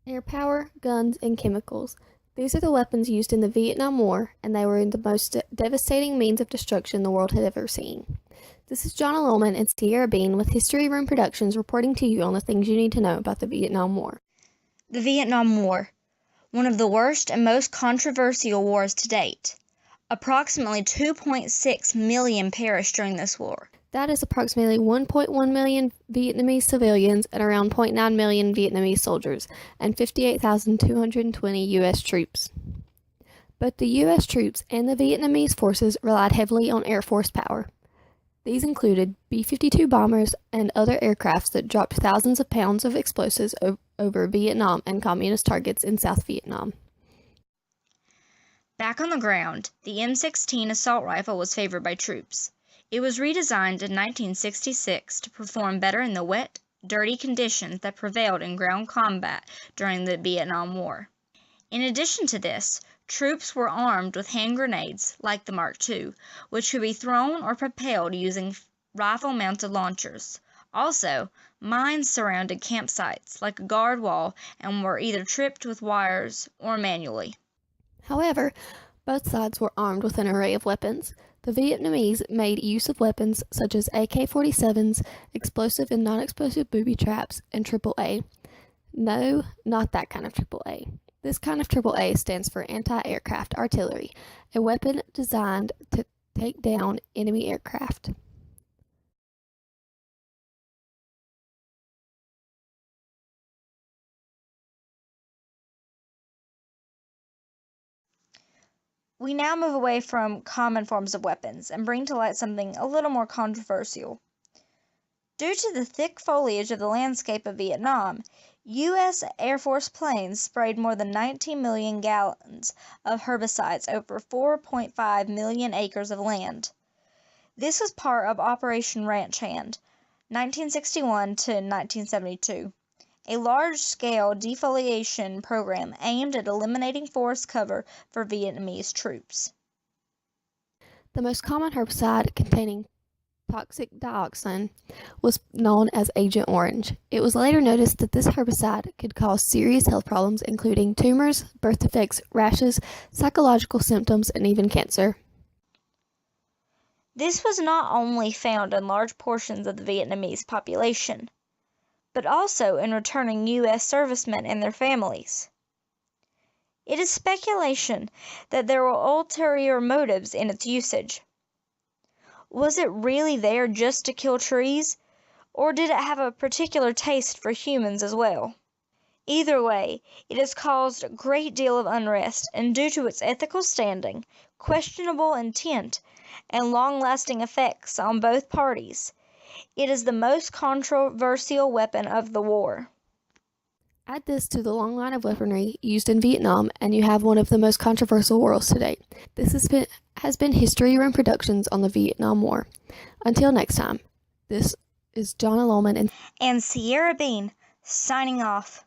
Air power, guns, and chemicals. These are the weapons used in the Vietnam War, and they were the most devastating means of destruction the world had ever seen. This is John Lohman and Sierra Bean with History Room Productions reporting to you on the things you need to know about the Vietnam War. The Vietnam War, one of the worst and most controversial wars to date. Approximately 2.6 million perished during this war. That is approximately 1.1 million Vietnamese civilians and around 0.9 million Vietnamese soldiers, and 58,220 U.S. troops. Both the U.S. troops and the Vietnamese forces relied heavily on Air Force power. These included B-52 bombers and other aircrafts that dropped thousands of pounds of explosives over Vietnam and communist targets in South Vietnam. Back on the ground, the M16 assault rifle was favored by troops. It was redesigned in 1966 to perform better in the wet, dirty conditions that prevailed in ground combat during the Vietnam War. In addition to this, troops were armed with hand grenades, like the Mark II, which could be thrown or propelled using rifle-mounted launchers. Also, mines surrounded campsites like a guard wall and were either tripped with wires or manually. However, both sides were armed with an array of weapons. The Vietnamese made use of weapons such as AK-47s, explosive and non-explosive booby traps, and AAA. No, not that kind of AAA. This kind of AAA stands for anti-aircraft artillery, a weapon designed to take down enemy aircraft. We now move away from common forms of weapons and bring to light something a little more controversial. Due to the thick foliage of the landscape of Vietnam, U.S. Air Force planes sprayed more than 19 million gallons of herbicides over 4.5 million acres of land. This was part of Operation Ranch Hand, 1961 to 1972. A large-scale defoliation program aimed at eliminating forest cover for Vietnamese troops. The most common herbicide containing toxic dioxin was known as Agent Orange. It was later noticed that this herbicide could cause serious health problems including tumors, birth defects, rashes, psychological symptoms, and even cancer. This was not only found in large portions of the Vietnamese population, but also in returning U.S. servicemen and their families. It is speculation that there were ulterior motives in its usage. Was it really there just to kill trees, or did it have a particular taste for humans as well? Either way, it has caused a great deal of unrest, and due to its ethical standing, questionable intent, and long-lasting effects on both parties, it is the most controversial weapon of the war. Add this to the long line of weaponry used in Vietnam, and you have one of the most controversial wars to date. This has been History Room Productions on the Vietnam War. Until next time, this is John Lohman and Sierra Bean signing off.